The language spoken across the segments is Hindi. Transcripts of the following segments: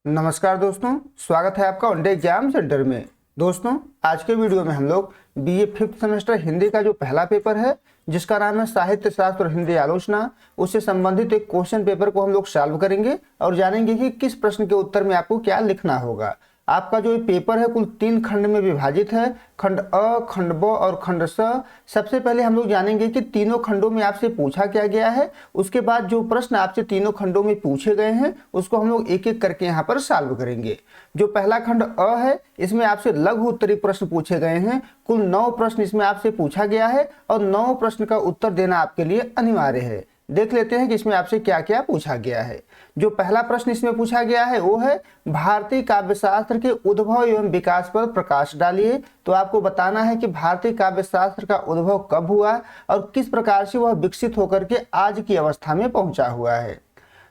नमस्कार दोस्तों, स्वागत है आपका वनडे एग्जाम सेंटर में। दोस्तों, आज के वीडियो में हम लोग बीए 5th सेमेस्टर हिंदी का जो पहला पेपर है जिसका नाम है साहित्य शास्त्र और हिंदी आलोचना, उससे संबंधित एक क्वेश्चन पेपर को हम लोग सॉल्व करेंगे और जानेंगे कि किस प्रश्न के उत्तर में आपको क्या लिखना होगा। आपका जो ये पेपर है कुल 3 खंड में विभाजित है, खंड अ, खंड ब और खंड स। सबसे पहले हम लोग जानेंगे कि तीनों खंडों में आपसे पूछा क्या गया है। उसके बाद जो प्रश्न आपसे तीनों खंडों में पूछे गए हैं उसको हम लोग एक एक करके यहाँ पर सॉल्व करेंगे। जो पहला खंड अ है इसमें आपसे लघु उत्तरीय प्रश्न पूछे गए हैं। कुल 9 प्रश्न इसमें आपसे पूछा गया है और 9 प्रश्न का उत्तर देना आपके लिए अनिवार्य है। देख लेते हैं कि इसमें आपसे क्या क्या पूछा गया है। जो पहला प्रश्न इसमें पूछा गया है वो है भारतीय काव्यशास्त्र के उद्भव एवं विकास पर प्रकाश डालिए। तो आपको बताना है कि भारतीय काव्यशास्त्र का उद्भव कब हुआ और किस प्रकार से वह विकसित होकर के आज की अवस्था में पहुंचा हुआ है।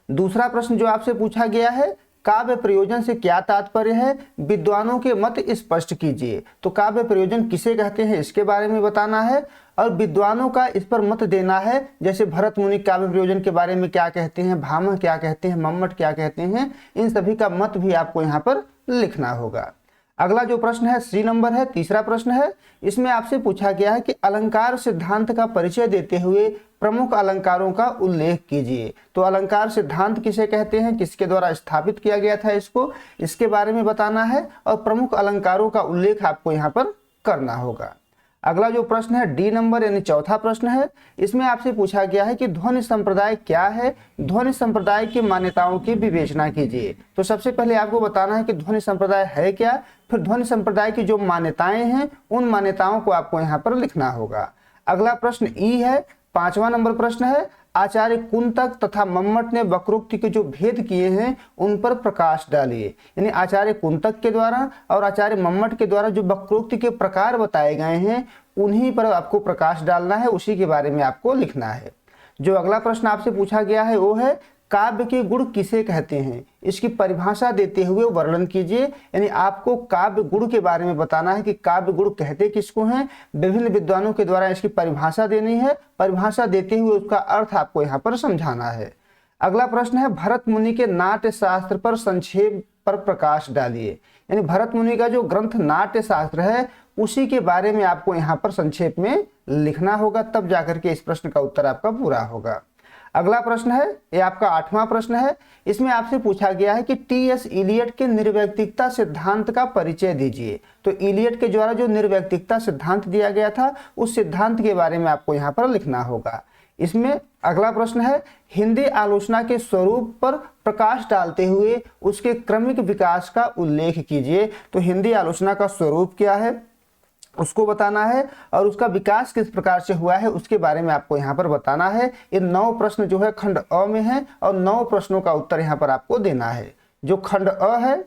दूसरा प्रश्न जो आपसे पूछा गया है, काव्य प्रयोजन से क्या तात्पर्य है, विद्वानों के मत स्पष्ट कीजिए। तो काव्य प्रयोजन किसे कहते हैं इसके बारे में बताना है और विद्वानों का इस पर मत देना है। जैसे भरत मुनि काव्य प्रयोजन के बारे में क्या कहते हैं, भामह क्या कहते हैं, मम्मट क्या कहते हैं, इन सभी का मत भी आपको यहाँ पर लिखना होगा। अगला जो प्रश्न है सी नंबर है, तीसरा प्रश्न है। इसमें आपसे पूछा गया है कि अलंकार सिद्धांत का परिचय देते हुए प्रमुख अलंकारों का उल्लेख कीजिए। तो अलंकार सिद्धांत किसे कहते हैं, किसके द्वारा स्थापित किया गया था इसको, इसके बारे में बताना है और प्रमुख अलंकारों का उल्लेख आपको यहाँ पर करना होगा। अगला जो प्रश्न है डी नंबर यानी चौथा प्रश्न है। इसमें आपसे पूछा गया है कि ध्वनि संप्रदाय क्या है, ध्वनि संप्रदाय की मान्यताओं की विवेचना कीजिए। तो सबसे पहले आपको बताना है कि ध्वनि संप्रदाय है क्या, फिर ध्वनि संप्रदाय की जो मान्यताएं हैं उन मान्यताओं को आपको यहाँ पर लिखना होगा। अगला प्रश्न ई है, 5वां नंबर प्रश्न है। आचार्य कुंतक तथा मम्मट ने वक्रोक्ति के जो भेद किए हैं उन पर प्रकाश डालिए। यानी आचार्य कुंतक के द्वारा और आचार्य मम्मट के द्वारा जो वक्रोक्ति के प्रकार बताए गए हैं उन्हीं पर आपको प्रकाश डालना है, उसी के बारे में आपको लिखना है। जो अगला प्रश्न आपसे पूछा गया है वो है काव्य के गुण किसे कहते हैं, इसकी परिभाषा देते हुए वर्णन कीजिए। यानी आपको काव्य गुण के बारे में बताना है कि काव्य गुण कहते किसको हैं, विभिन्न विद्वानों के द्वारा इसकी परिभाषा देनी है, परिभाषा देते हुए उसका अर्थ आपको यहाँ पर समझाना है। अगला प्रश्न है भरत मुनि के नाट्य शास्त्र पर संक्षेप पर प्रकाश डालिए। यानी भरत मुनि का जो ग्रंथ नाट्य शास्त्र है उसी के बारे में आपको यहाँ पर संक्षेप में लिखना होगा, तब जाकर के इस प्रश्न का उत्तर आपका पूरा होगा। अगला प्रश्न है ये आपका 8वां प्रश्न है। इसमें आपसे पूछा गया है कि टी.एस. इलियट के निर्वैयक्तिकता सिद्धांत का परिचय दीजिए। तो इलियट के द्वारा जो निर्वैयक्तिकता सिद्धांत दिया गया था उस सिद्धांत के बारे में आपको यहाँ पर लिखना होगा। इसमें अगला प्रश्न है हिंदी आलोचना के स्वरूप पर प्रकाश डालते हुए उसके क्रमिक विकास का उल्लेख कीजिए। तो हिंदी आलोचना का स्वरूप क्या है उसको बताना है और उसका विकास किस प्रकार से हुआ है उसके बारे में आपको यहाँ पर बताना है। ये 9 प्रश्न जो है खंड अ में है और 9 प्रश्नों का उत्तर यहाँ पर आपको देना है। जो खंड अ है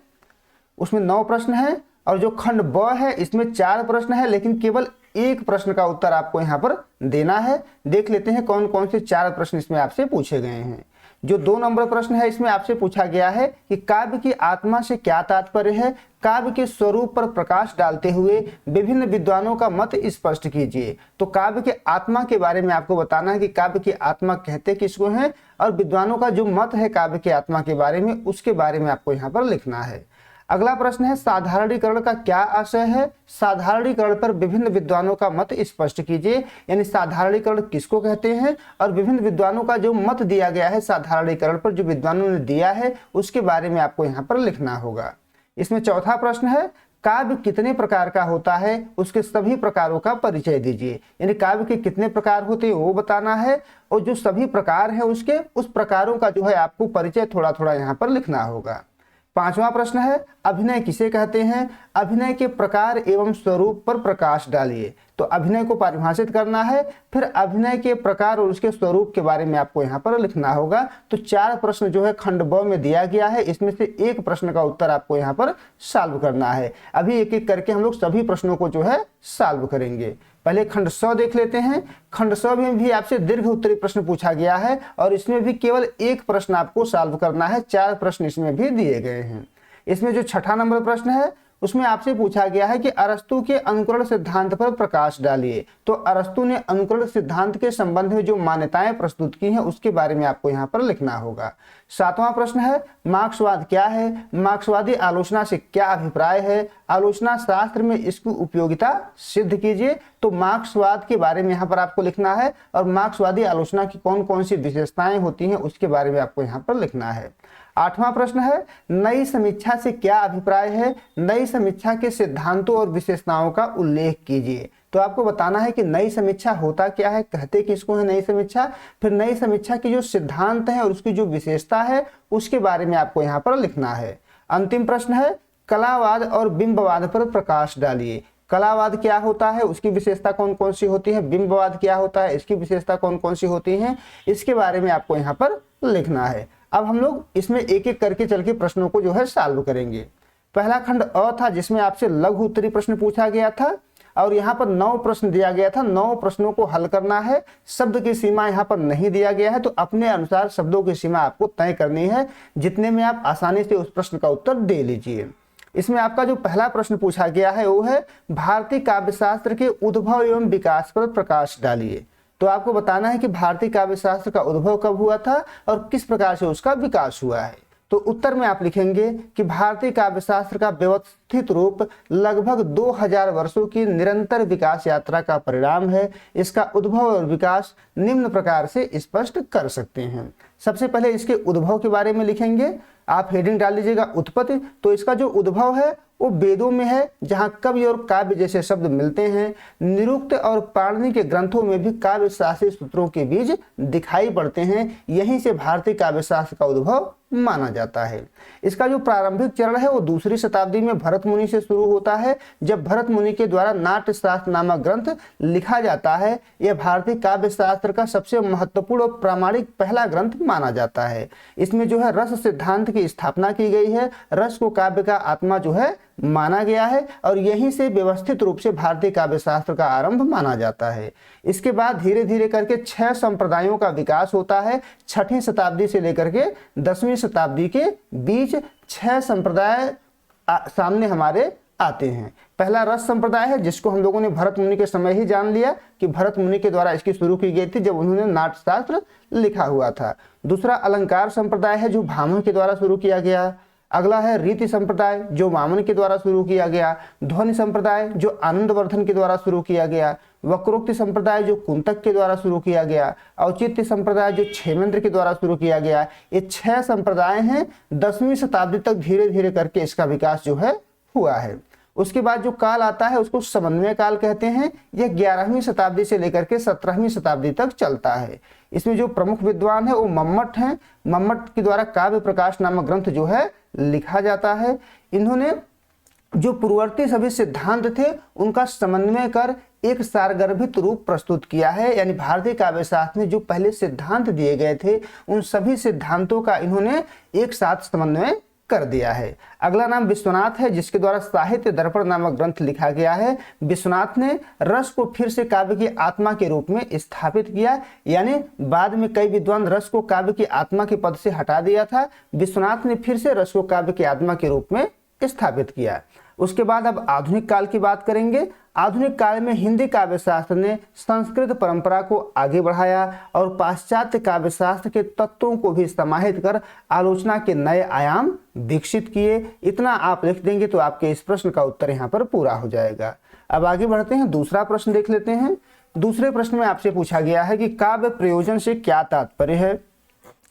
उसमें 9 प्रश्न है और जो खंड ब है इसमें 4 प्रश्न है, लेकिन केवल 1 प्रश्न का उत्तर आपको यहाँ पर देना है। देख लेते हैं कौन कौन से 4 प्रश्न इसमें आपसे पूछे गए हैं। जो 2 नंबर प्रश्न है इसमें आपसे पूछा गया है कि काव्य की आत्मा से क्या तात्पर्य है, काव्य के स्वरूप पर प्रकाश डालते हुए विभिन्न विद्वानों का मत स्पष्ट कीजिए। तो काव्य के आत्मा के बारे में आपको बताना है कि काव्य की आत्मा कहते किसको हैं और विद्वानों का जो मत है काव्य की आत्मा के बारे में उसके बारे में आपको यहाँ पर लिखना है। अगला प्रश्न है साधारणीकरण का क्या आशय है, साधारणीकरण पर विभिन्न विद्वानों का मत स्पष्ट कीजिए। यानी साधारणीकरण किसको कहते हैं और विभिन्न विद्वानों का जो मत दिया गया है साधारणीकरण पर जो विद्वानों ने दिया है उसके बारे में आपको यहाँ पर लिखना होगा। इसमें चौथा प्रश्न है काव्य कितने प्रकार का होता है, उसके सभी प्रकारों का परिचय दीजिए। यानी काव्य के कितने प्रकार होते हैं वो बताना है और जो सभी प्रकार हैं उसके उस प्रकारों का जो है आपको परिचय थोड़ा थोड़ा यहाँ पर लिखना होगा। 5वां प्रश्न है अभिनय किसे कहते हैं, अभिनय के प्रकार एवं स्वरूप पर प्रकाश डालिए। तो अभिनय को परिभाषित करना है, फिर अभिनय के प्रकार और उसके स्वरूप के बारे में आपको यहाँ पर लिखना होगा। तो 4 प्रश्न जो है खंड ब में दिया गया है, इसमें से 1 प्रश्न का उत्तर आपको यहाँ पर सॉल्व करना है। अभी एक एक करके हम लोग सभी प्रश्नों को जो है सॉल्व करेंगे। पहले खंड स देख लेते हैं। खंड स में भी आपसे दीर्घ उत्तरीय प्रश्न पूछा गया है और इसमें भी केवल 1 प्रश्न आपको सॉल्व करना है, 4 प्रश्न इसमें भी दिए गए हैं। इसमें जो 6ठा नंबर प्रश्न है उसमें आपसे पूछा गया है कि अरस्तु के अनुकरण सिद्धांत पर प्रकाश डालिए। तो अरस्तु ने अनुकरण सिद्धांत के संबंध में जो मान्यताएं प्रस्तुत की हैं उसके बारे में आपको यहाँ पर लिखना होगा। 7वां प्रश्न है मार्क्सवाद क्या है, मार्क्सवादी आलोचना से क्या अभिप्राय है, आलोचना शास्त्र में इसकी उपयोगिता सिद्ध कीजिए। तो मार्क्सवाद के बारे में यहाँ पर आपको लिखना है और मार्क्सवादी आलोचना की कौन कौन सी विशेषताएं होती हैं उसके बारे में आपको यहाँ पर लिखना है। 8वां प्रश्न है नई समीक्षा से क्या अभिप्राय है, नई समीक्षा के सिद्धांतों और विशेषताओं का उल्लेख कीजिए। तो आपको बताना है कि नई समीक्षा होता क्या है, कहते किसको है नई समीक्षा, फिर नई समीक्षा के जो सिद्धांत है और उसकी जो विशेषता है उसके बारे में आपको यहाँ पर लिखना है। अंतिम प्रश्न है कलावाद और बिंबवाद पर प्रकाश डालिए। कलावाद क्या होता है, उसकी विशेषता कौन कौन सी होती है, बिंबवाद क्या होता है, इसकी विशेषता कौन कौन सी होती है, इसके बारे में आपको यहाँ पर लिखना है। अब हम लोग इसमें एक एक करके चल के प्रश्नों को जो है सॉल्व करेंगे। पहला खंड अ था जिसमें आपसे लघु उत्तरीय प्रश्न पूछा गया था और यहाँ पर 9 प्रश्न दिया गया था। 9 प्रश्नों को हल करना है। शब्द की सीमा यहाँ पर नहीं दिया गया है, तो अपने अनुसार शब्दों की सीमा आपको तय करनी है, जितने में आप आसानी से उस प्रश्न का उत्तर दे लीजिए। इसमें आपका जो पहला प्रश्न पूछा गया है वो है भारतीय काव्यशास्त्र के उद्भव एवं विकास पर प्रकाश डालिए। तो आपको बताना है कि भारतीय काव्यशास्त्र का उद्भव कब हुआ था और किस प्रकार से उसका विकास हुआ है। तो उत्तर में आप लिखेंगे कि भारतीय काव्यशास्त्र का व्यवस्थित रूप लगभग 2000 वर्षों की निरंतर विकास यात्रा का परिणाम है। इसका उद्भव और विकास निम्न प्रकार से स्पष्ट कर सकते हैं। सबसे पहले इसके उद्भव के बारे में लिखेंगे। आप हेडिंग डाल लीजिएगा उत्पत्ति। तो इसका जो उद्भव है वो वेदों में है, जहाँ कवि और काव्य जैसे शब्द मिलते हैं। निरुक्त और पाणिनि के ग्रंथों में भी काव्य शास्त्रीय सूत्रों के बीज दिखाई पड़ते हैं। यहीं से भारतीय काव्य शास्त्र का उद्भव माना जाता है। इसका जो प्रारंभिक चरण है वो 2री शताब्दी में भरत मुनि से शुरू होता है, जब भरत मुनि के द्वारा नाट्य शास्त्र नामक ग्रंथ लिखा जाता है। यह भारतीय काव्य शास्त्र का सबसे महत्वपूर्ण और प्रामाणिक पहला ग्रंथ माना जाता है। इसमें जो है रस सिद्धांत की स्थापना की गई है। रस को काव्य का आत्मा जो है माना गया है और यहीं से व्यवस्थित रूप से भारतीय काव्य शास्त्र का आरंभ माना जाता है। इसके बाद धीरे धीरे करके 6 संप्रदायों का विकास होता है। 6ठी शताब्दी से लेकर के 10वीं शताब्दी के बीच 6 संप्रदाय सामने हमारे आते हैं। पहला रस संप्रदाय है, जिसको हम लोगों ने भरत मुनि के समय ही जान लिया कि भरत मुनि के द्वारा इसकी शुरू की गई थी, जब उन्होंने नाट्य शास्त्र लिखा हुआ था। दूसरा अलंकार संप्रदाय है, जो भामह के द्वारा शुरू किया गया। अगला है रीति संप्रदाय, जो वामन के द्वारा शुरू किया गया। ध्वनि संप्रदाय, जो आनंदवर्धन के द्वारा शुरू किया गया। वक्रोक्ति संप्रदाय, जो कुंतक के द्वारा शुरू किया गया। औचित्य संप्रदाय, जो क्षेमेंद्र के द्वारा शुरू किया गया। ये 6 संप्रदाय हैं। 10वीं शताब्दी तक धीरे धीरे करके इसका विकास जो है हुआ है। उसके बाद जो काल आता है उसको समन्वय काल कहते हैं। यह 11वीं शताब्दी से लेकर के 17वीं शताब्दी तक चलता है। इसमें जो प्रमुख विद्वान है वो मम्मट हैं। मम्मट के द्वारा काव्य प्रकाश नामक ग्रंथ जो है लिखा जाता है। इन्होंने जो पूर्ववर्ती सभी सिद्धांत थे उनका समन्वय कर एक सारगर्भित रूप प्रस्तुत किया है। यानी भारतीय काव्य शास्त्र में जो पहले सिद्धांत दिए गए थे उन सभी सिद्धांतों का इन्होंने एक साथ समन्वय कर दिया है। अगला नाम विश्वनाथ है, जिसके द्वारा साहित्य दर्पण नामक ग्रंथ लिखा गया है। विश्वनाथ ने रस को फिर से काव्य की आत्मा के रूप में स्थापित किया। यानी बाद में कई विद्वान रस को काव्य की आत्मा के पद से हटा दिया था, विश्वनाथ ने फिर से रस को काव्य की आत्मा के रूप में स्थापित किया। उसके बाद अब आधुनिक काल की बात करेंगे। आधुनिक काल में हिंदी काव्य शास्त्र ने संस्कृत परंपरा को आगे बढ़ाया और पाश्चात्य काव्य शास्त्र के तत्वों को भी समाहित कर आलोचना के नए आयाम विकसित किए। इतना आप लिख देंगे तो आपके इस प्रश्न का उत्तर यहाँ पर पूरा हो जाएगा। अब आगे बढ़ते हैं, दूसरा प्रश्न देख लेते हैं। दूसरे प्रश्न में आपसे पूछा गया है कि काव्य प्रयोजन से क्या तात्पर्य है,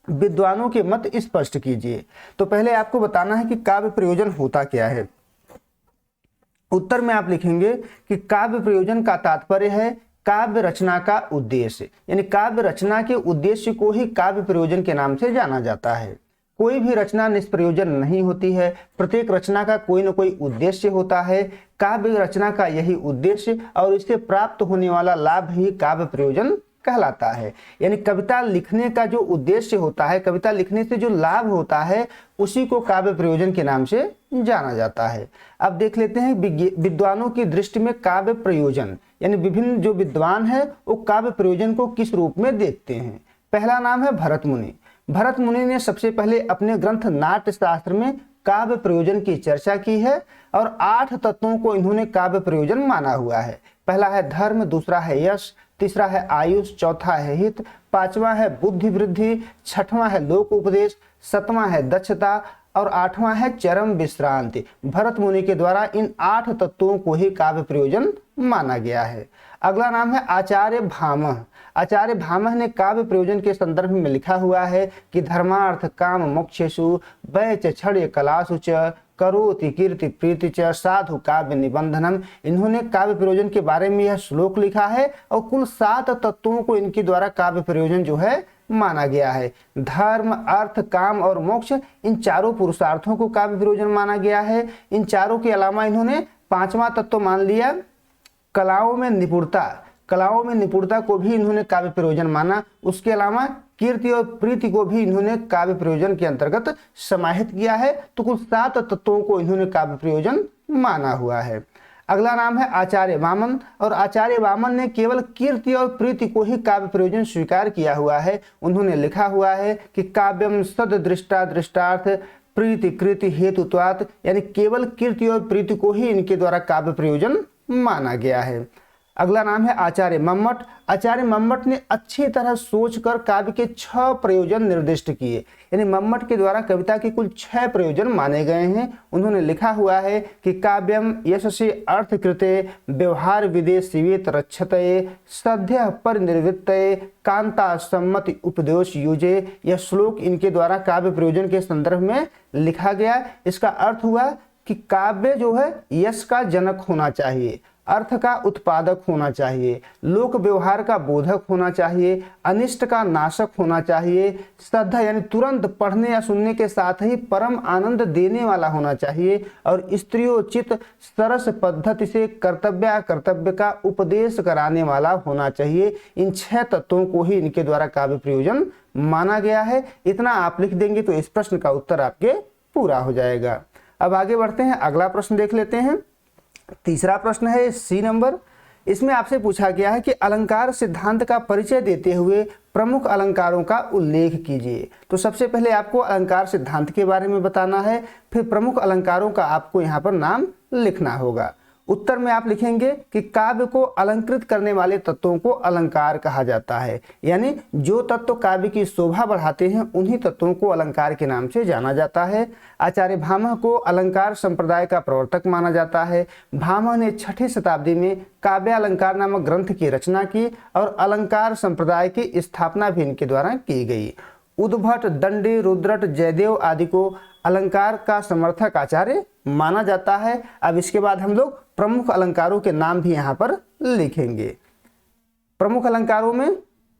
विद्वानों के मत स्पष्ट कीजिए। तो पहले आपको बताना है कि काव्य प्रयोजन होता क्या है। उत्तर में आप लिखेंगे कि काव्य प्रयोजन का तात्पर्य है काव्य रचना का उद्देश्य। यानी काव्य रचना के उद्देश्य को ही काव्य प्रयोजन के नाम से जाना जाता है। कोई भी रचना निष्प्रयोजन नहीं होती है, प्रत्येक रचना का कोई न कोई उद्देश्य होता है। काव्य रचना का यही उद्देश्य और इससे प्राप्त होने वाला लाभ ही काव्य प्रयोजन कहलाता है। यानी कविता लिखने का जो उद्देश्य होता है, कविता लिखने से जो लाभ होता है, उसी को काव्य प्रयोजन के नाम से जाना जाता है। अब देख लेते हैं विद्वानों की दृष्टि में काव्य प्रयोजन, यानी विभिन्न जो विद्वान है वो काव्य प्रयोजन को किस रूप में देखते हैं। पहला नाम है भरत मुनि। भरत मुनि ने सबसे पहले अपने ग्रंथ नाट्य शास्त्र में काव्य प्रयोजन की चर्चा की है और 8 तत्वों को इन्होंने काव्य प्रयोजन माना हुआ है। पहला है धर्म, दूसरा है यश, तीसरा है आयुष, चौथा है हित, पांचवा है बुद्धि वृद्धि, छठवां है लोक उपदेश, सातवां है दक्षता और आठवां है चरम विश्रांति। भरत मुनि के द्वारा इन 8 तत्वों को ही काव्य प्रयोजन माना गया है। अगला नाम है आचार्य भामह। आचार्य भामह ने काव्य प्रयोजन के संदर्भ में लिखा हुआ है कि धर्मार्थ काम मोक्षेषु वैच छड़्य कलासु च करोति कीर्ति प्रीति च साधु काव्य निबंधनम। इन्होंने काव्य प्रयोजन के बारे में यह श्लोक लिखा है और कुल 7 तत्वों को इनके द्वारा काव्य प्रयोजन जो है माना गया है। धर्म, अर्थ, काम और मोक्ष, इन चारों पुरुषार्थों को काव्य प्रयोजन माना गया है। इन चारों के अलावा इन्होंने 5वां तत्व मान लिया कलाओं में निपुणता। कलाओं में निपुणता को भी इन्होंने काव्य प्रयोजन माना। उसके अलावा कीर्ति और प्रीति को भी इन्होंने काव्य प्रयोजन के अंतर्गत समाहित किया है। तो कुल 7 तत्वों को इन्होंने काव्य प्रयोजन माना हुआ है। अगला नाम है आचार्य वामन और आचार्य वामन ने केवल कीर्ति और प्रीति को ही काव्य प्रयोजन स्वीकार किया हुआ है। उन्होंने लिखा हुआ है कि काव्यम सददृष्टा दृष्टार्थ प्रीति कृति हेतुत्वात्, यानी केवल कीर्ति और प्रीति को ही इनके द्वारा काव्य प्रयोजन माना गया है। अगला नाम है आचार्य मम्मट। आचार्य मम्मट ने अच्छी तरह सोचकर काव्य के 6 प्रयोजन निर्दिष्ट किए, यानी मम्मट के द्वारा कविता के कुल 6 प्रयोजन माने गए हैं। उन्होंने लिखा हुआ है कि काव्यम यशसे अर्थकृते व्यवहार विदे शिवेत रक्षतये सद्य परिनिर्वृत्तये कांता सम्मति उपदेश युजे। यह श्लोक इनके द्वारा काव्य प्रयोजन के संदर्भ में लिखा गया। इसका अर्थ हुआ कि काव्य जो है यश का जनक होना चाहिए, अर्थ का उत्पादक होना चाहिए, लोक व्यवहार का बोधक होना चाहिए, अनिष्ट का नाशक होना चाहिए, श्रद्धा यानी तुरंत पढ़ने या सुनने के साथ ही परम आनंद देने वाला होना चाहिए और स्त्रियोचित सरस पद्धति से कर्तव्य अकर्तव्य का उपदेश कराने वाला होना चाहिए। इन 6 तत्वों को ही इनके द्वारा काव्य प्रयोजन माना गया है। इतना आप लिख देंगे तो इस प्रश्न का उत्तर आपके पूरा हो जाएगा। अब आगे बढ़ते हैं, अगला प्रश्न देख लेते हैं। तीसरा प्रश्न है C नंबर। इसमें आपसे पूछा गया है कि अलंकार सिद्धांत का परिचय देते हुए प्रमुख अलंकारों का उल्लेख कीजिए। तो सबसे पहले आपको अलंकार सिद्धांत के बारे में बताना है, फिर प्रमुख अलंकारों का आपको यहाँ पर नाम लिखना होगा। उत्तर में आप लिखेंगे कि काव्य को अलंकृत करने वाले तत्वों को अलंकार कहा जाता है, यानी जो तत्व काव्य की शोभा बढ़ाते हैं उन्हीं तत्वों को अलंकार के नाम से जाना जाता है। आचार्य भामह को अलंकार संप्रदाय का प्रवर्तक माना जाता है। भामह ने 6ठी शताब्दी में काव्य अलंकार नामक ग्रंथ की रचना की और अलंकार संप्रदाय की स्थापना भी इनके द्वारा की गई। उद्भट, दंडी, रुद्रट, जयदेव आदि को अलंकार का समर्थक आचार्य माना जाता है। अब इसके बाद हम लोग प्रमुख अलंकारों के नाम भी यहाँ पर लिखेंगे। प्रमुख अलंकारों में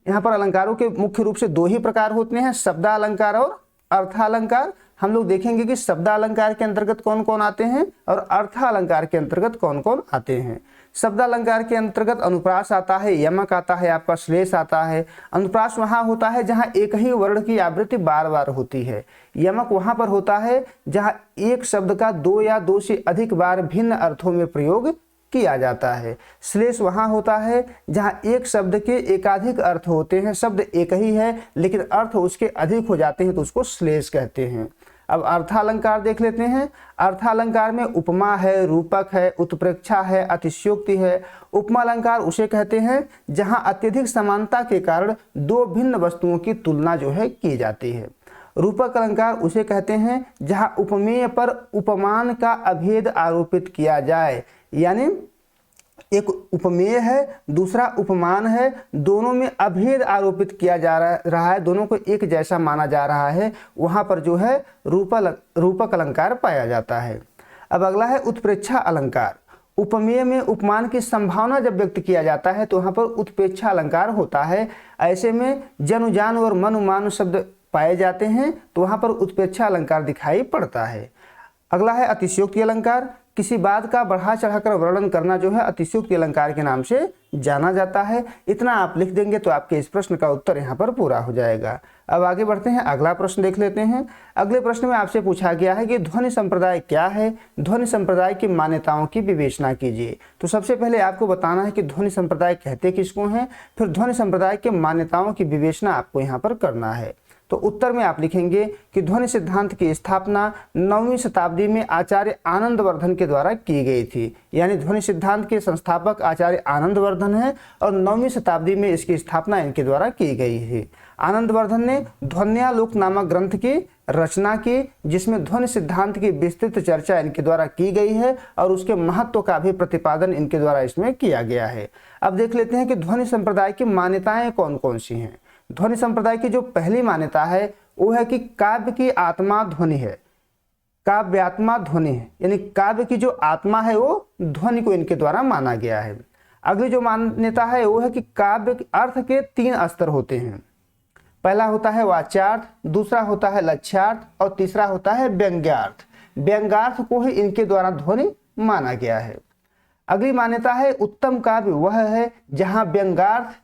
यहाँ पर अलंकारों के मुख्य रूप से 2 ही प्रकार होते हैं, शब्दालंकार और अर्थालंकार। हम लोग देखेंगे कि शब्दालंकार के अंतर्गत कौन कौन आते हैं और अर्थालंकार के अंतर्गत कौन कौन आते हैं। शब्दालंकार के अंतर्गत अनुप्रास आता है, यमक आता है, आपका श्लेष आता है। अनुप्रास वहां होता है जहां एक ही वर्ण की आवृत्ति बार बार होती है। यमक वहां पर होता है जहां एक शब्द का 2 या 2 से अधिक बार भिन्न अर्थों में प्रयोग किया जाता है। श्लेष वहां होता है जहां एक शब्द के एकाधिक अर्थ होते हैं, शब्द एक ही है लेकिन अर्थ उसके अधिक हो जाते हैं तो उसको श्लेष कहते हैं। अब अर्थालंकार देख लेते हैं। अर्थालंकार में उपमा है, रूपक है, उत्प्रेक्षा है, अतिशयोक्ति है। उपमा अलंकार उसे कहते हैं जहां अत्यधिक समानता के कारण 2 भिन्न वस्तुओं की तुलना जो है की जाती है। रूपक अलंकार उसे कहते हैं जहां उपमेय पर उपमान का अभेद आरोपित किया जाए, यानी एक उपमेय है, दूसरा उपमान है, दोनों में अभेद आरोपित किया जा रहा है, दोनों को एक जैसा माना जा रहा है, वहां पर जो है रूपक अलंकार पाया जाता है। अब अगला है उत्प्रेक्षा अलंकार। उपमेय में उपमान की संभावना जब व्यक्त किया जाता है तो वहां पर उत्प्रेक्षा अलंकार होता है। ऐसे में जनु जानु और मनु मानु शब्द पाए जाते हैं तो वहां पर उत्प्रेक्षा अलंकार दिखाई पड़ता है। अगला है अतिशयोक्ति अलंकार। किसी बात का बढ़ा चढ़ाकर वर्णन करना जो है अतिशयोक्ति अलंकार के नाम से जाना जाता है। इतना आप लिख देंगे तो आपके इस प्रश्न का उत्तर यहाँ पर पूरा हो जाएगा। अब आगे बढ़ते हैं, अगला प्रश्न देख लेते हैं। अगले प्रश्न में आपसे पूछा गया है कि ध्वनि संप्रदाय क्या है, ध्वनि संप्रदाय की मान्यताओं की विवेचना कीजिए। तो सबसे पहले आपको बताना है कि ध्वनि संप्रदाय कहते किसको हैं, फिर ध्वनि संप्रदाय के मान्यताओं की विवेचना आपको यहाँ पर करना है। तो उत्तर में आप लिखेंगे कि ध्वनि सिद्धांत की स्थापना 9वीं शताब्दी में आचार्य आनंदवर्धन के द्वारा की गई थी। यानी ध्वनि सिद्धांत के संस्थापक आचार्य आनंदवर्धन है और 9वीं शताब्दी में इसकी स्थापना इनके द्वारा की गई थी। आनंदवर्धन ने ध्वन्यालोक नामक ग्रंथ की रचना की, जिसमें ध्वनि सिद्धांत की विस्तृत चर्चा इनके द्वारा की गई है और उसके महत्व का भी प्रतिपादन इनके द्वारा इसमें किया गया है। अब देख लेते हैं कि ध्वनि संप्रदाय की मान्यताएं कौन कौन सी हैं। ध्वनि संप्रदाय की जो पहली मान्यता है वो है कि काव्य की आत्मा ध्वनि है, काव्यात्मा ध्वनि है, यानी काव्य की जो आत्मा है वो ध्वनि को इनके द्वारा माना गया है। अगली जो मान्यता है वो है कि काव्य अर्थ के 3 स्तर होते हैं। पहला होता है वाच्यार्थ, दूसरा होता है लक्ष्यार्थ और तीसरा होता है व्यंग्यार्थ। व्यंग्यार्थ को ही इनके द्वारा ध्वनि माना गया है। अगली मान्यता है उत्तम काव्य वह है जहां व्यंग्यार्थ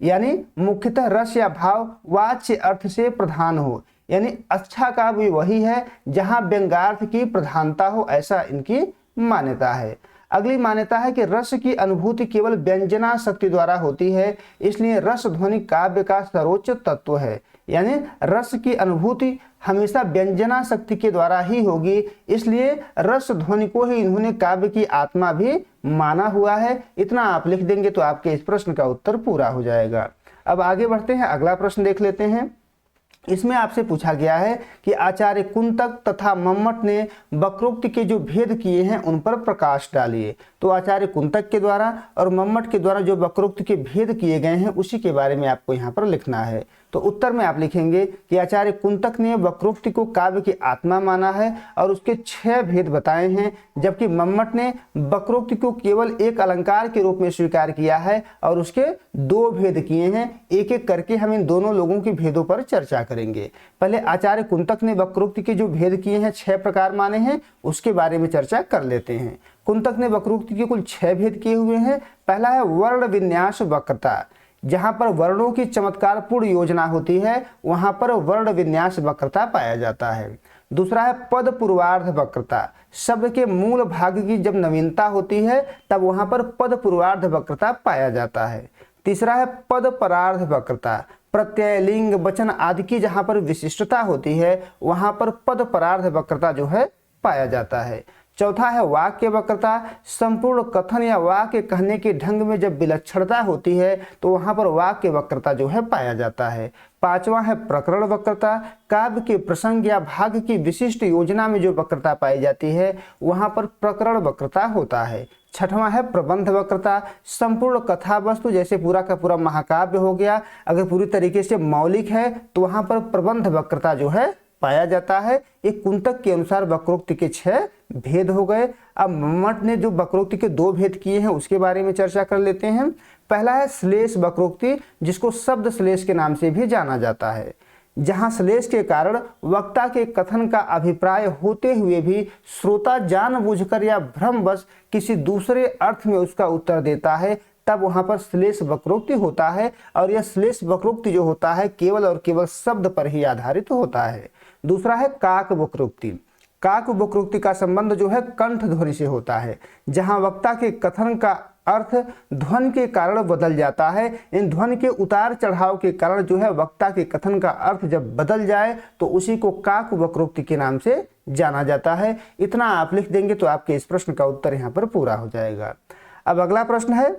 यानी मुख्यतः रस या भाव वाच्य अर्थ से प्रधान हो, यानी अच्छा काव्य वही है जहां व्यंग्यार्थ की प्रधानता हो, ऐसा इनकी मान्यता है। अगली मान्यता है कि रस की अनुभूति केवल व्यंजना शक्ति द्वारा होती है, इसलिए रस ध्वनि काव्य का सर्वोच्च तत्व है। यानी रस की अनुभूति हमेशा व्यंजना शक्ति के द्वारा ही होगी, इसलिए रस ध्वनि को ही इन्होंने काव्य की आत्मा भी माना हुआ है। इतना आप लिख देंगे तो आपके इस प्रश्न का उत्तर पूरा हो जाएगा। अब आगे बढ़ते हैं, अगला प्रश्न देख लेते हैं। इसमें आपसे पूछा गया है कि आचार्य कुंतक तथा मम्मट ने वक्रोक्ति के जो भेद किए हैं उन पर प्रकाश डालिए। तो आचार्य कुंतक के द्वारा और मम्मट के द्वारा जो वक्रोक्ति के भेद किए गए हैं उसी के बारे में आपको यहाँ पर लिखना है। तो उत्तर में आप लिखेंगे कि आचार्य कुंतक ने वक्रोक्ति को काव्य की आत्मा माना है और उसके 6 भेद बताए हैं, जबकि मम्मट ने वक्रोक्ति को केवल एक अलंकार के रूप में स्वीकार किया है और उसके 2 भेद किए हैं। एक एक करके हम इन दोनों लोगों के भेदों पर चर्चा करेंगे। पहले आचार्य कुंतक ने वक्रोक्ति के जो भेद किए हैं 6 प्रकार माने हैं, उसके बारे में चर्चा कर लेते हैं। कुंतक ने वक्रोक्ति के कुल 6 भेद किए हुए हैं। पहला है वर्ण विन्यास वक्रता, जहां पर वर्णों की चमत्कारपूर्ण योजना होती है वहां पर वर्ण विन्यास वक्रता पाया जाता है। दूसरा है पद पूर्वार्ध वक्रता, शब्द के मूल भाग की जब नवीनता होती है तब वहां पर पद पूर्वार्ध वक्रता पाया जाता है। तीसरा है पद परार्ध वक्रता, प्रत्यय लिंग वचन आदि की जहां पर विशिष्टता होती है वहां पर पद परार्ध वक्रता जो है पाया जाता है। चौथा है वाक्य वक्रता, संपूर्ण कथन या वाक्य कहने के ढंग में जब विलक्षणता होती है तो वहां पर वाक्य वक्रता जो है पाया जाता है। पांचवा है प्रकरण वक्रता, काव्य के प्रसंग या भाग की विशिष्ट योजना में जो वक्रता पाई जाती है वहां पर प्रकरण वक्रता होता है। छठवां है प्रबंध वक्रता, संपूर्ण कथा वस्तु जैसे पूरा का पूरा महाकाव्य हो गया, अगर पूरी तरीके से मौलिक है तो वहां पर प्रबंध वक्रता जो है पाया जाता है। एक कुंतक के अनुसार वक्रोक्ति के 6 भेद हो गए। अब मम्मट ने जो वक्रोक्ति के 2 भेद किए हैं उसके बारे में चर्चा कर लेते हैं। पहला है श्लेष वक्रोक्ति, जिसको शब्द श्लेष के नाम से भी जाना जाता है, जहां श्लेष के कारण वक्ता के कथन का अभिप्राय होते हुए भी श्रोता जानबूझकर या भ्रमवश किसी दूसरे अर्थ में उसका उत्तर देता है, तब वहां पर श्लेष वक्रोक्ति होता है। और यह श्लेष वक्रोक्ति जो होता है केवल और केवल शब्द पर ही आधारित होता है। दूसरा है काक वक्रोक्ति। काक वक्रोक्ति का संबंध जो है कंठ ध्वनि से होता है, जहां वक्ता के कथन का अर्थ ध्वनि के कारण बदल जाता है। इन ध्वनि के उतार चढ़ाव के कारण जो है वक्ता के कथन का अर्थ जब बदल जाए तो उसी को काक वक्रोक्ति के नाम से जाना जाता है। इतना आप लिख देंगे तो आपके इस प्रश्न का उत्तर यहाँ पर पूरा हो जाएगा। अब अगला प्रश्न है,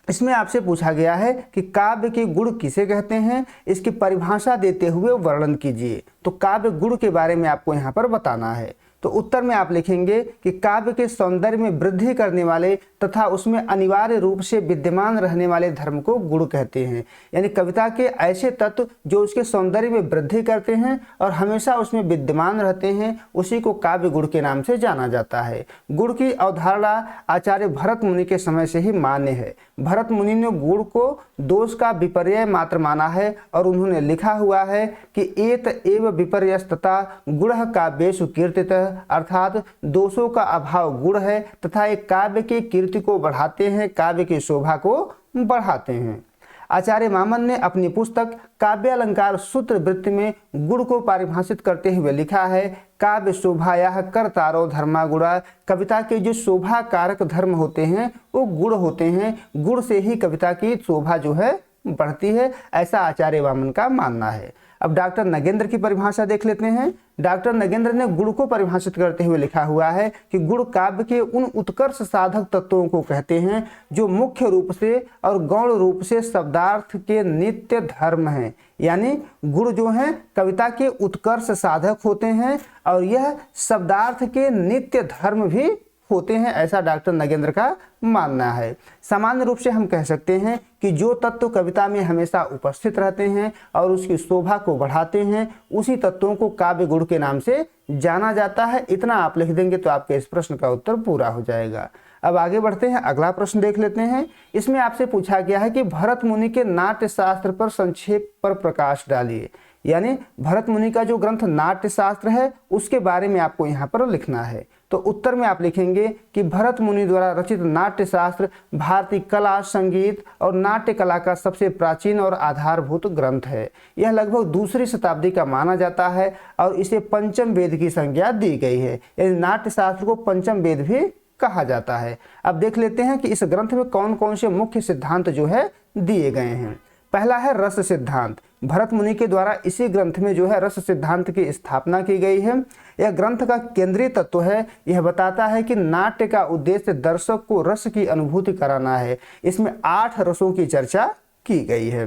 इसमें आपसे पूछा गया है कि काव्य के गुण किसे कहते हैं, इसकी परिभाषा देते हुए वर्णन कीजिए। तो काव्य गुण के बारे में आपको यहाँ पर बताना है। तो उत्तर में आप लिखेंगे कि काव्य के सौंदर्य में वृद्धि करने वाले तथा उसमें अनिवार्य रूप से विद्यमान रहने वाले धर्म को गुण कहते हैं। यानी कविता के ऐसे तत्व जो उसके सौंदर्य में वृद्धि करते हैं और हमेशा उसमें विद्यमान रहते हैं उसी को काव्य गुण के नाम से जाना जाता है। गुण की अवधारणा आचार्य भरत मुनि के समय से ही मान्य है। भरत मुनि ने गुण को दोष का विपर्यय मात्र माना है और उन्होंने लिखा हुआ है कि एत एव विपर्यस्तता गुण काव्येषु कीर्तितः, अर्थात दोषों का अभाव गुण है तथा एक काव्य की कीर्ति को बढ़ाते हैं, काव्य की शोभा को बढ़ाते हैं। आचार्य मामन ने अपनी पुस्तक काव्य अलंकार सूत्र वृत्ति में गुण को परिभाषित करते हुए लिखा है, काव्य शोभायाः कर्तारो धर्मा गुणा, कविता के जो शोभा कारक धर्म होते हैं वो गुण होते हैं, गुण से ही कविता की शोभा जो है बढ़ती है, ऐसा आचार्य वामन का मानना है। अब डॉक्टर नगेंद्र की परिभाषा देख लेते हैं। डॉक्टर नगेंद्र ने गुण को परिभाषित करते हुए लिखा हुआ है कि गुण काव्य के उन उत्कर्ष साधक तत्वों को कहते हैं जो मुख्य रूप से और गौण रूप से शब्दार्थ के नित्य धर्म हैं। यानी गुण जो हैं कविता के उत्कर्ष साधक होते हैं और यह शब्दार्थ के नित्य धर्म भी होते हैं, ऐसा डॉक्टर नगेंद्र का मानना है। सामान्य रूप से हम कह सकते हैं कि जो तत्व कविता में हमेशा उपस्थित रहते हैं और उसकी शोभा को बढ़ाते हैं उसी तत्वों को काव्य गुण के नाम से जाना जाता है। इतना आप लिख देंगे तो आपके इस प्रश्न का उत्तर पूरा हो जाएगा। अब आगे बढ़ते हैं, अगला प्रश्न देख लेते हैं। इसमें आपसे पूछा गया है कि भरत मुनि के नाट्य शास्त्र पर संक्षेप पर प्रकाश डालिए। यानी भरत मुनि का जो ग्रंथ नाट्य शास्त्र है उसके बारे में आपको यहाँ पर लिखना है। तो उत्तर में आप लिखेंगे कि भरत मुनि द्वारा रचित नाट्य शास्त्र भारतीय कला, संगीत और नाट्य कला का सबसे प्राचीन और आधारभूत ग्रंथ है। यह लगभग दूसरी शताब्दी का माना जाता है और इसे पंचम वेद की संज्ञा दी गई है। यानी नाट्य शास्त्र को पंचम वेद भी कहा जाता है। अब देख लेते हैं कि इस ग्रंथ में कौन कौन से मुख्य सिद्धांत जो है दिए गए हैं। पहला है रस सिद्धांत। भरत मुनि के द्वारा इसी ग्रंथ में जो है रस सिद्धांत की स्थापना की गई है। यह ग्रंथ का केंद्रीय तत्व है। यह बताता है कि नाट्य का उद्देश्य दर्शक को रस की अनुभूति कराना है। इसमें 8 रसों की चर्चा की गई है।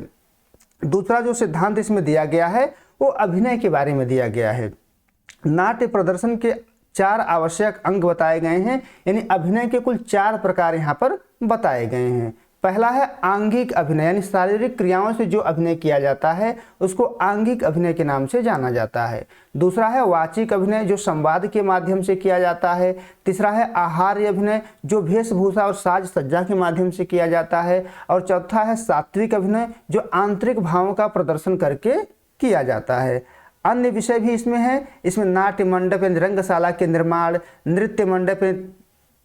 दूसरा जो सिद्धांत इसमें दिया गया है वो अभिनय के बारे में दिया गया है। नाट्य प्रदर्शन के 4 आवश्यक अंग बताए गए हैं। यानी अभिनय के कुल 4 प्रकार यहाँ पर बताए गए हैं। पहला है आंगिक अभिनय, यानी शारीरिक क्रियाओं से जो अभिनय किया जाता है उसको आंगिक अभिनय के नाम से जाना जाता है। दूसरा है वाचिक अभिनय, जो संवाद के माध्यम से किया जाता है। तीसरा है आहार्य अभिनय, जो वेशभूषा और साज सज्जा के माध्यम से किया जाता है। और चौथा है सात्विक अभिनय, जो आंतरिक भावों का प्रदर्शन करके किया जाता है। अन्य विषय भी इसमें है। इसमें नाट्य मंडप, रंगशाला के निर्माण, नृत्य मंडप,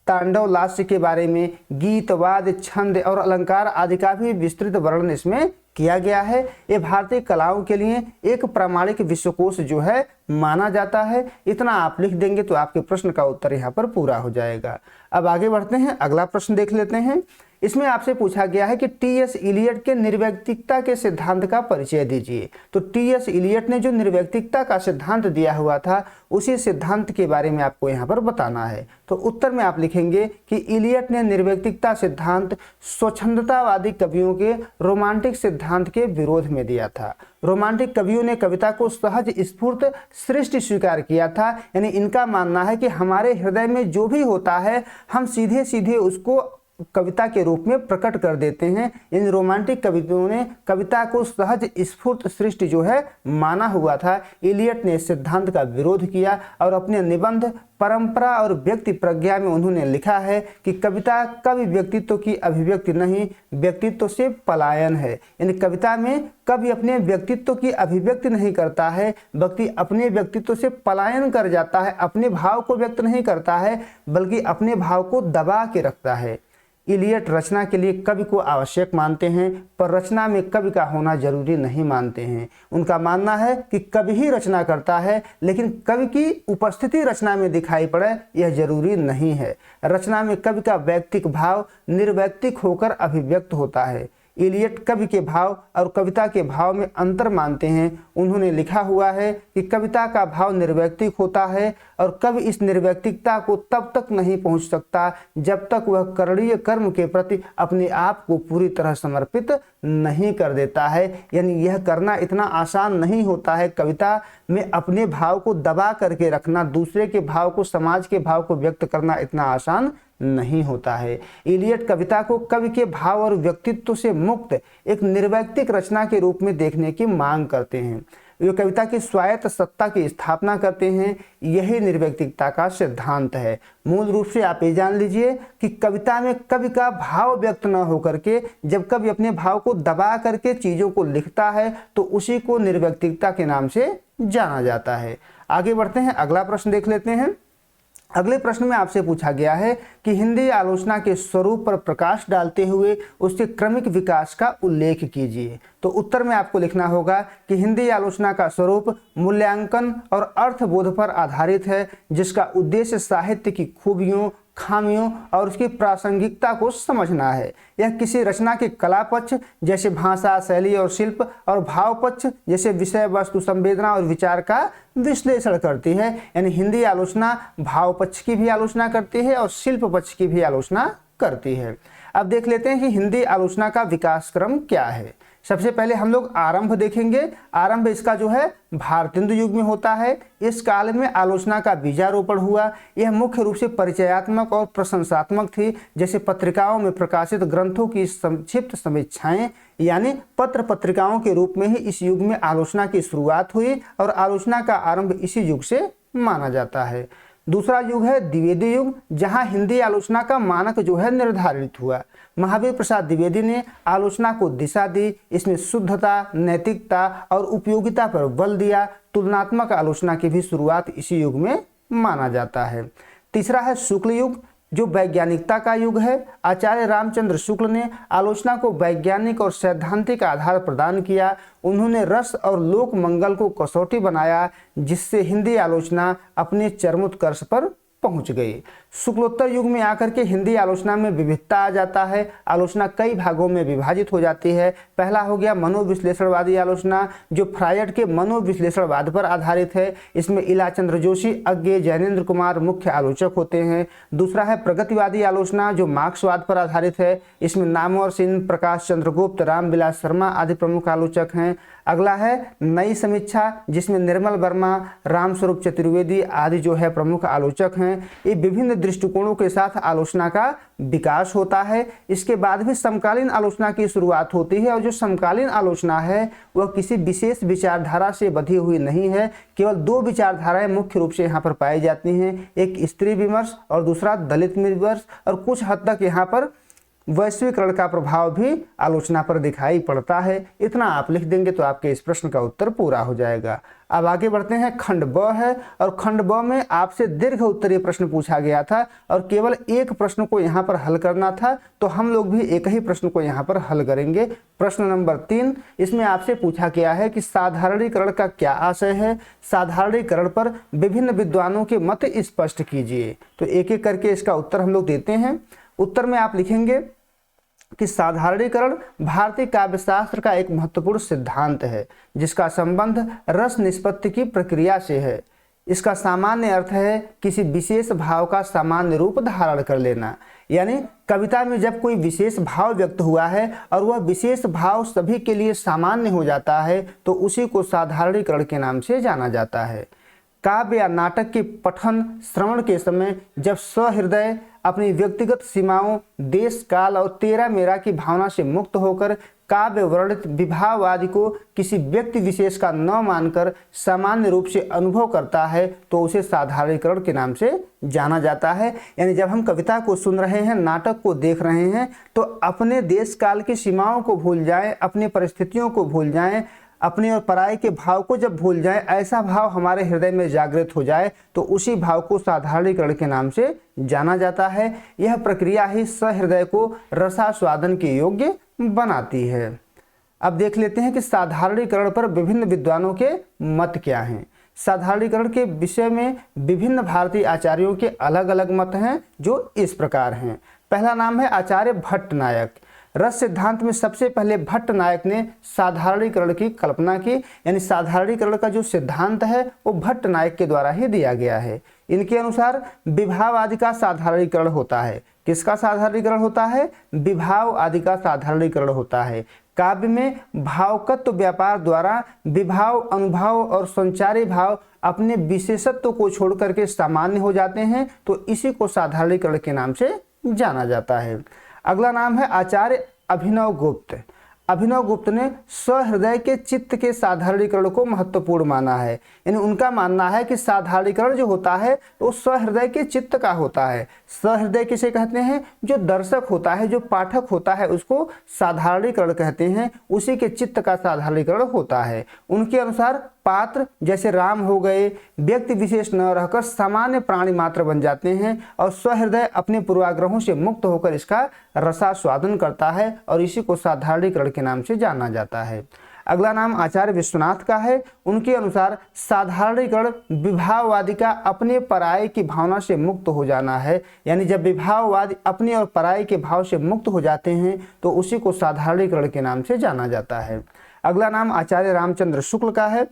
तांडव लास्य के बारे में, गीत, वाद्य, छंद और अलंकार आदि का भी विस्तृत वर्णन इसमें किया गया है। ये भारतीय कलाओं के लिए एक प्रामाणिक विश्वकोश जो है माना जाता है। इतना आप लिख देंगे तो आपके प्रश्न का उत्तर यहाँ पर पूरा हो जाएगा। अब आगे बढ़ते हैं, अगला प्रश्न देख लेते हैं। इसमें आपसे पूछा गया है कि टी.एस. इलियट के निर्व्यक्तिकता के सिद्धांत का परिचय दीजिए। तो टी.एस. इलियट ने जो निर्व्यक्तिकता का सिद्धांत दिया हुआ था उसी सिद्धांत के बारे में आपको यहाँ पर बताना है। तो उत्तर में आप लिखेंगे कि इलियट ने निर्व्यक्तिकता सिद्धांत स्वच्छंदतावादी कवियों के रोमांटिक सिद्धांत के विरोध में दिया था। रोमांटिक कवियों ने कविता को सहज स्फूर्त सृष्टि स्वीकार किया था। यानी इनका मानना है कि हमारे हृदय में जो भी होता है हम सीधे सीधे उसको कविता के रूप में प्रकट कर देते हैं। इन रोमांटिक कवियों ने कविता को सहज स्फूर्त सृष्टि जो है माना हुआ था। इलियट ने इस सिद्धांत का विरोध किया और अपने निबंध परंपरा और व्यक्ति प्रज्ञा में उन्होंने लिखा है कि कविता कवि व्यक्तित्व की अभिव्यक्ति नहीं, व्यक्तित्व से पलायन है। यानी कविता में कवि अपने व्यक्तित्व की अभिव्यक्ति नहीं करता है, व्यक्ति अपने व्यक्तित्व से पलायन कर जाता है। अपने भाव को व्यक्त नहीं करता है बल्कि अपने भाव को दबा के रखता है। इलियट रचना के लिए कवि को आवश्यक मानते हैं पर रचना में कवि का होना जरूरी नहीं मानते हैं। उनका मानना है कि कवि ही रचना करता है लेकिन कवि की उपस्थिति रचना में दिखाई पड़े यह जरूरी नहीं है। रचना में कवि का वैयक्तिक भाव निर्वैयक्तिक होकर अभिव्यक्त होता है। इलियट कवि के भाव और कविता के भाव में अंतर मानते हैं। उन्होंने लिखा हुआ है कि कविता का भाव निर्वैयक्तिक होता है और कवि इस निर्वैयक्तिकता को तब तक नहीं पहुंच सकता जब तक वह करणीय कर्म के प्रति अपने आप को पूरी तरह समर्पित नहीं कर देता है। यानी यह करना इतना आसान नहीं होता है। कविता में अपने भाव को दबा करके रखना, दूसरे के भाव को, समाज के भाव को व्यक्त करना इतना आसान नहीं होता है। इलियट कविता को कवि के भाव और व्यक्तित्व से मुक्त एक निर्वैयक्तिक रचना के रूप में देखने की मांग करते हैं। वे कविता की स्वायत्त सत्ता की स्थापना करते हैं। यही निर्वैयक्तिकता का सिद्धांत है। मूल रूप से आप ये जान लीजिए कि कविता में कवि का भाव व्यक्त न होकर के जब कवि अपने भाव को दबा करके चीजों को लिखता है तो उसी को निर्वैयक्तिकता के नाम से जाना जाता है। आगे बढ़ते हैं, अगला प्रश्न देख लेते हैं। अगले प्रश्न में आपसे पूछा गया है कि हिंदी आलोचना के स्वरूप पर प्रकाश डालते हुए उसके क्रमिक विकास का उल्लेख कीजिए। तो उत्तर में आपको लिखना होगा कि हिंदी आलोचना का स्वरूप मूल्यांकन और अर्थबोध पर आधारित है जिसका उद्देश्य साहित्य की खूबियों, खामियों और उसकी प्रासंगिकता को समझना है। यह किसी रचना के कला पक्ष जैसे भाषा, शैली और शिल्प और भाव पक्ष जैसे विषय, वस्तु, संवेदना और विचार का विश्लेषण करती है। यानी हिंदी आलोचना भाव पक्ष की भी आलोचना करती है और शिल्प पक्ष की भी आलोचना करती है। अब देख लेते हैं कि हिंदी आलोचना का विकास क्रम क्या है। सबसे पहले हम लोग आरंभ देखेंगे। आरंभ इसका जो है भारतेंदु युग में होता है। इस काल में आलोचना का बीजारोपण हुआ। यह मुख्य रूप से परिचयात्मक और प्रशंसात्मक थी, जैसे पत्रिकाओं में प्रकाशित ग्रंथों की संक्षिप्त समीक्षाएं, यानी पत्र पत्रिकाओं के रूप में ही इस युग में आलोचना की शुरुआत हुई और आलोचना का आरंभ इसी युग से माना जाता है। दूसरा युग है द्विवेदी युग, जहां हिंदी आलोचना का मानक जो है निर्धारित हुआ। महावीर प्रसाद द्विवेदी ने आलोचना को दिशा दी। इसमें शुद्धता, नैतिकता और उपयोगिता पर बल दिया। तुलनात्मक आलोचना की भी शुरुआत इसी युग में माना जाता है। तीसरा है शुक्ल युग, जो वैज्ञानिकता का युग है। आचार्य रामचंद्र शुक्ल ने आलोचना को वैज्ञानिक और सैद्धांतिक आधार प्रदान किया। उन्होंने रस और लोक मंगल को कसौटी बनाया, जिससे हिंदी आलोचना अपने चरमोत्कर्ष पर पहुंच गई। शुक्लोत्तर युग में आकर के हिंदी आलोचना में विविधता आ जाता है। आलोचना कई भागों में विभाजित हो जाती है। पहला हो गया मनोविश्लेषणवादी आलोचना, जो फ्रायड के मनोविश्लेषणवाद पर आधारित है। इसमें इलाचंद्र जोशी, अज्ञे, जैनेन्द्र कुमार मुख्य आलोचक होते हैं। दूसरा है प्रगतिवादी आलोचना, जो मार्क्सवाद पर आधारित है। इसमें नामवर सिंह, प्रकाश चंद्र गुप्त, रामविलास शर्मा आदि प्रमुख आलोचक हैं। अगला है नई समीक्षा, जिसमें निर्मल वर्मा, रामस्वरूप चतुर्वेदी आदि जो है प्रमुख आलोचक हैं। ये विभिन्न दृष्टिकोणों के साथ आलोचना का विकास होता है। इसके बाद भी समकालीन आलोचना की शुरुआत होती है, और जो समकालीन आलोचना है वह किसी विशेष विचारधारा से बधी हुई नहीं है। केवल दो विचारधाराएं मुख्य रूप से यहाँ पर पाई जाती हैं, एक स्त्री विमर्श और दूसरा दलित विमर्श, और कुछ हद तक यहाँ पर वैश्वीकरण का प्रभाव भी आलोचना पर दिखाई पड़ता है। इतना आप लिख देंगे तो आपके इस प्रश्न का उत्तर पूरा हो जाएगा। अब आगे बढ़ते हैं। खंड ब है, और खंड ब में आपसे दीर्घ उत्तरीय प्रश्न पूछा गया था और केवल एक प्रश्न को यहाँ पर हल करना था, तो हम लोग भी एक ही प्रश्न को यहाँ पर हल करेंगे। प्रश्न नंबर 3, इसमें आपसे पूछा गया है कि साधारणीकरण का क्या आशय है। साधारणीकरण पर विभिन्न विद्वानों के मत स्पष्ट कीजिए। तो एक एक करके इसका उत्तर हम लोग देते हैं। उत्तर में आप लिखेंगे कि साधारणीकरण भारतीय काव्यशास्त्र का एक महत्वपूर्ण सिद्धांत है, जिसका संबंध रस निष्पत्ति की प्रक्रिया से है। इसका सामान्य अर्थ है किसी विशेष भाव का सामान्य रूप धारण कर लेना। यानी कविता में जब कोई विशेष भाव व्यक्त हुआ है और वह विशेष भाव सभी के लिए सामान्य हो जाता है, तो उसी को साधारणीकरण के नाम से जाना जाता है। काव्य या नाटक के पठन श्रवण के समय जब सहृदय अपनी व्यक्तिगत सीमाओं, देश, काल और तेरा मेरा की भावना से मुक्त होकर काव्य वर्णित विभाव आदि को किसी व्यक्ति विशेष का न मानकर सामान्य रूप से अनुभव करता है, तो उसे साधारणीकरण के नाम से जाना जाता है। यानी जब हम कविता को सुन रहे हैं, नाटक को देख रहे हैं, तो अपने देश काल की सीमाओं को भूल जाएं, अपनी परिस्थितियों को भूल जाएं, अपने और पराये के भाव को जब भूल जाए, ऐसा भाव हमारे हृदय में जागृत हो जाए, तो उसी भाव को साधारणीकरण के नाम से जाना जाता है। यह प्रक्रिया ही सहृदय को रसास्वादन के योग्य बनाती है। अब देख लेते हैं कि साधारणीकरण पर विभिन्न विद्वानों के मत क्या हैं। साधारणीकरण के विषय में विभिन्न भारतीय आचार्यों के अलग अलग मत हैं, जो इस प्रकार हैं। पहला नाम है आचार्य भट्ट नायक। रस सिद्धांत में सबसे पहले भट्ट नायक ने साधारणीकरण की कल्पना की। यानी साधारणीकरण का जो सिद्धांत है वो भट्ट नायक के द्वारा ही दिया गया है। इनके अनुसार विभाव आदि का साधारणीकरण होता है। किसका साधारणीकरण होता है? विभाव आदि का साधारणीकरण होता है। काव्य में भावकत्व व्यापार द्वारा विभाव, अनुभाव और संचारी भाव अपने विशेषत्व को छोड़ करके सामान्य हो जाते हैं, तो इसी को साधारणीकरण के नाम से जाना जाता है। अगला नाम है आचार्य अभिनव गुप्त। अभिनव गुप्त ने सहृदय के चित्त के साधारणीकरण को महत्वपूर्ण माना है। यानी उनका मानना है कि साधारणीकरण जो होता है वो सहृदय के चित्त का होता है। सहृदय किसे कहते हैं? जो दर्शक होता है, जो पाठक होता है, उसको साधारणीकरण कहते हैं। उसी के चित्त का साधारणीकरण होता है। उनके अनुसार पात्र जैसे राम हो गए, व्यक्ति विशेष न रहकर सामान्य प्राणी मात्र बन जाते हैं, और सहृदय अपने पूर्वाग्रहों से मुक्त होकर इसका रसास्वादन करता है, और इसी को साधारणीकरण के नाम से जाना जाता है। अगला नाम आचार्य विश्वनाथ का है। उनके अनुसार साधारणीकरण विभाववादी का अपने पराये की भावना से मुक्त हो जाना है, यानी जब विभाववादी अपने और पराये के भाव से मुक्त हो जाते हैं तो उसी को साधारणीकरण के नाम से जाना जाता है। अगला नाम आचार्य रामचंद्र शुक्ल का है।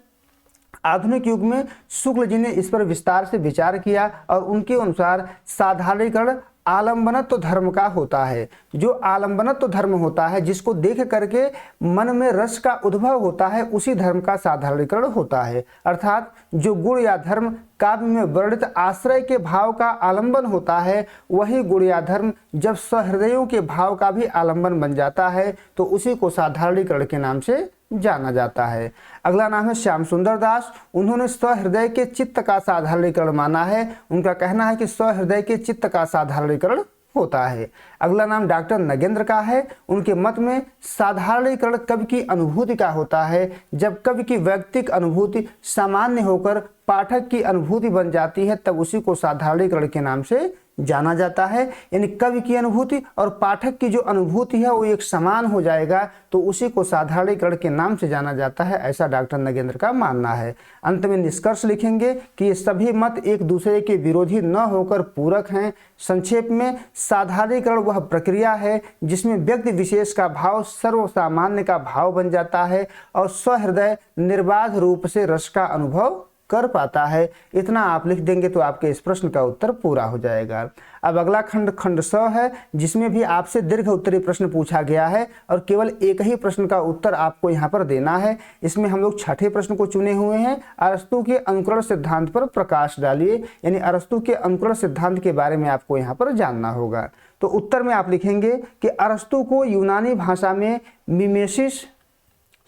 आधुनिक युग में शुक्ल जी ने इस पर विस्तार से विचार किया और उनके अनुसार साधारणीकरण आलंबनत्व धर्म का होता है। जो आलंबनत्व धर्म होता है, जिसको देख करके मन में रस का उद्भव होता है, उसी धर्म का साधारणीकरण होता है। अर्थात जो गुण या धर्म काव्य में वर्णित आश्रय के भाव का आलंबन होता है, वही गुण या धर्म जब सहृदयों के भाव का भी आलंबन बन जाता है तो उसी को साधारणीकरण के नाम से जाना जाता है। अगला नाम है श्याम सुंदर दास। उन्होंने सहृदय के चित्त का साधारणीकरण माना है। उनका कहना है कि सहृदय के चित्त का साधारणीकरण होता है। अगला नाम डॉक्टर नगेंद्र का है। उनके मत में साधारणीकरण कवि की अनुभूति का होता है। जब कवि की वैयक्तिक अनुभूति सामान्य होकर पाठक की अनुभूति बन जाती है तब उसी को साधारणीकरण के नाम से जाना जाता है। यानी कवि की अनुभूति और पाठक की जो अनुभूति है वो एक समान हो जाएगा तो उसी को साधारणीकरण के नाम से जाना जाता है, ऐसा डॉक्टर नगेंद्र का मानना है। अंत में निष्कर्ष लिखेंगे कि ये सभी मत एक दूसरे के विरोधी न होकर पूरक हैं। संक्षेप में साधारणीकरण वह प्रक्रिया है जिसमें व्यक्ति विशेष का भाव सर्वसामान्य का भाव बन जाता है और सहृदय निर्बाध रूप से रस का अनुभव कर पाता है। इतना आप लिख देंगे तो आपके इस प्रश्न का उत्तर पूरा हो जाएगा। अब अगला खंड 100 है, जिसमें भी आपसे दीर्घ उत्तरीय प्रश्न पूछा गया है और केवल एक ही प्रश्न का उत्तर आपको यहाँ पर देना है। इसमें हम लोग छठे प्रश्न को चुने हुए हैं। अरस्तु के अनुकरण सिद्धांत पर प्रकाश डालिए, यानी अरस्तु के अनुकरण सिद्धांत के बारे में आपको यहाँ पर जानना होगा। तो उत्तर में आप लिखेंगे कि अरस्तु को यूनानी भाषा में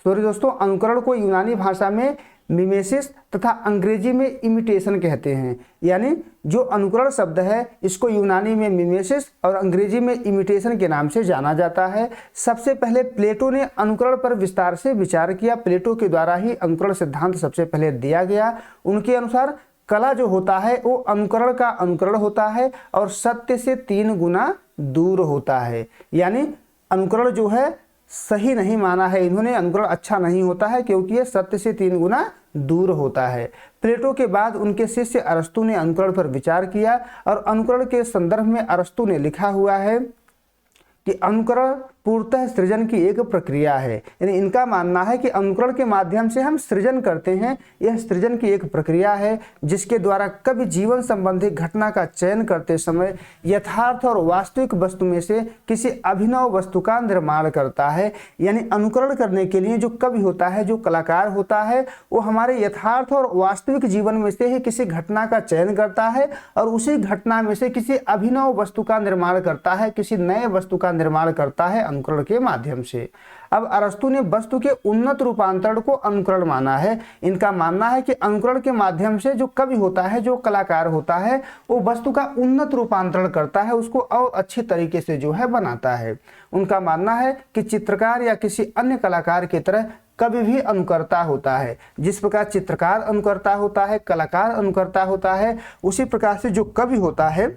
अनुकरण को यूनानी भाषा में मिमेसिस तथा अंग्रेजी में इमिटेशन कहते हैं। यानी जो अनुकरण शब्द है इसको यूनानी में मिमेसिस और अंग्रेजी में इमिटेशन के नाम से जाना जाता है। सबसे पहले प्लेटो ने अनुकरण पर विस्तार से विचार किया। प्लेटो के द्वारा ही अनुकरण सिद्धांत सबसे पहले दिया गया। उनके अनुसार कला जो होता है वो अनुकरण का अनुकरण होता है और सत्य से 3 गुना दूर होता है। यानी अनुकरण जो है सही नहीं माना है इन्होंने, अनुकरण अच्छा नहीं होता है क्योंकि ये सत्य से 3 गुना दूर होता है। प्लेटो के बाद उनके शिष्य अरस्तु ने अनुकरण पर विचार किया और अनुकरण के संदर्भ में अरस्तु ने लिखा हुआ है कि अनुकरण पूर्णतः सृजन की एक प्रक्रिया है। यानी इनका मानना है कि अनुकरण के माध्यम से हम सृजन करते हैं। यह सृजन की एक प्रक्रिया है जिसके द्वारा कवि जीवन संबंधी घटना का चयन करते समय यथार्थ और वास्तविक वस्तु में से किसी अभिनव वस्तु का निर्माण करता है। यानी अनुकरण करने के लिए जो कवि होता है, जो कलाकार होता है, वो हमारे यथार्थ और वास्तविक जीवन में से ही किसी घटना का चयन करता है और उसी घटना में से किसी अभिनव वस्तु का निर्माण करता है, किसी नए वस्तु का निर्माण करता है अनुकरण के माध्यम से। अब अरस्तु ने वस्तु के उन्नत रूपांतरण को अनुकरण माना है। इनका मानना है कि अनुकरण के माध्यम से जो कवि होता है, जो कलाकार होता है, वो वस्तु का उन्नत रूपांतरण करता है, उसको और अच्छे तरीके से जो है बनाता है। उनका मानना है कि चित्रकार या किसी अन्य कलाकार की तरह कवि भी अनुकर्ता होता है। जिस प्रकार चित्रकार अनुकर्ता होता है, कलाकार अनुकर्ता होता है, उसी प्रकार से जो कवि होता है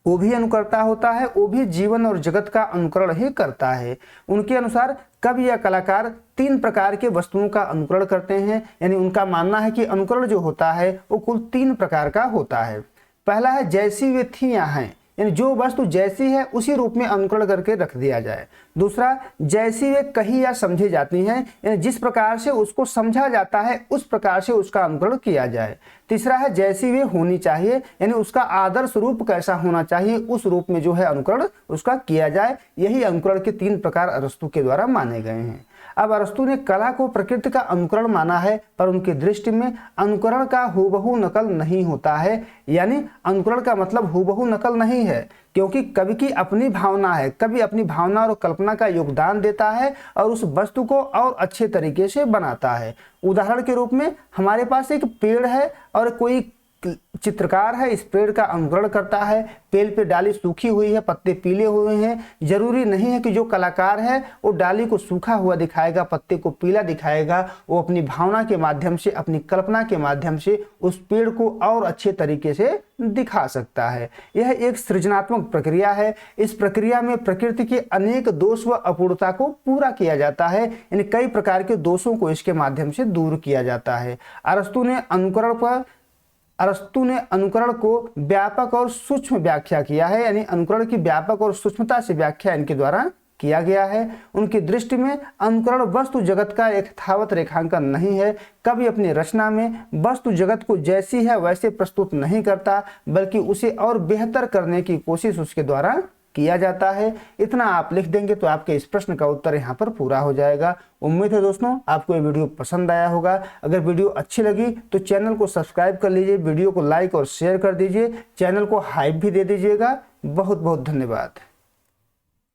वो भी अनुकर्ता होता है, वो भी जीवन और जगत का अनुकरण ही करता है। उनके अनुसार कवि या कलाकार 3 प्रकार के वस्तुओं का अनुकरण करते हैं। यानी उनका मानना है कि अनुकरण जो होता है वो कुल 3 प्रकार का होता है। पहला है जैसी वे थी या हैं, यानी जो वस्तु जैसी है उसी रूप में अनुकरण करके रख दिया जाए। दूसरा, जैसी वे कही या समझी जाती हैं, यानी जिस प्रकार से उसको समझा जाता है उस प्रकार से उसका अनुकरण किया जाए। तीसरा है जैसी वे होनी चाहिए, यानी उसका आदर्श रूप कैसा होना चाहिए उस रूप में जो है अनुकरण उसका किया जाए। यही अनुकरण के 3 प्रकार अरस्तु के द्वारा माने गए हैं। अब अरस्तु ने कला को प्रकृति का अनुकरण माना है, पर उनकी दृष्टि में अनुकरण का हूबहू नकल नहीं होता है। यानी अनुकरण का मतलब हूबहू नकल नहीं है, क्योंकि कवि की अपनी भावना है। कवि अपनी भावना और कल्पना का योगदान देता है और उस वस्तु को और अच्छे तरीके से बनाता है। उदाहरण के रूप में हमारे पास एक पेड़ है और कोई चित्रकार है इस पेड़ का अनुकरण करता है। पेड़ पे डाली सूखी हुई है, पत्ते पीले हुए हैं। जरूरी नहीं है कि जो कलाकार है वो डाली को सूखा हुआ दिखाएगा, पत्ते को पीला दिखाएगा। वो अपनी भावना के माध्यम से, अपनी कल्पना के माध्यम से उस पेड़ को और अच्छे तरीके से दिखा सकता है। यह एक सृजनात्मक प्रक्रिया है। इस प्रक्रिया में प्रकृति के अनेक दोष व अपूर्णता को पूरा किया जाता है, यानी कई प्रकार के दोषों को इसके माध्यम से दूर किया जाता है। अरस्तु ने अनुकरण को व्यापक और सूक्ष्म व्याख्या किया है, यानी अनुकरण की व्यापक और सूक्ष्मता से व्याख्या इनके द्वारा किया गया है। उनकी दृष्टि में अनुकरण वस्तु जगत का एक यथावत रेखांकन नहीं है, कभी अपनी रचना में वस्तु जगत को जैसी है वैसे प्रस्तुत नहीं करता, बल्कि उसे और बेहतर करने की कोशिश उसके द्वारा किया जाता है। इतना आप लिख देंगे तो आपके इस प्रश्न का उत्तर यहाँ पर पूरा हो जाएगा। उम्मीद है दोस्तों आपको ये वीडियो पसंद आया होगा। अगर वीडियो अच्छी लगी तो चैनल को सब्सक्राइब कर लीजिए, वीडियो को लाइक और शेयर कर दीजिए, चैनल को हाइप भी दे दीजिएगा। बहुत बहुत धन्यवाद।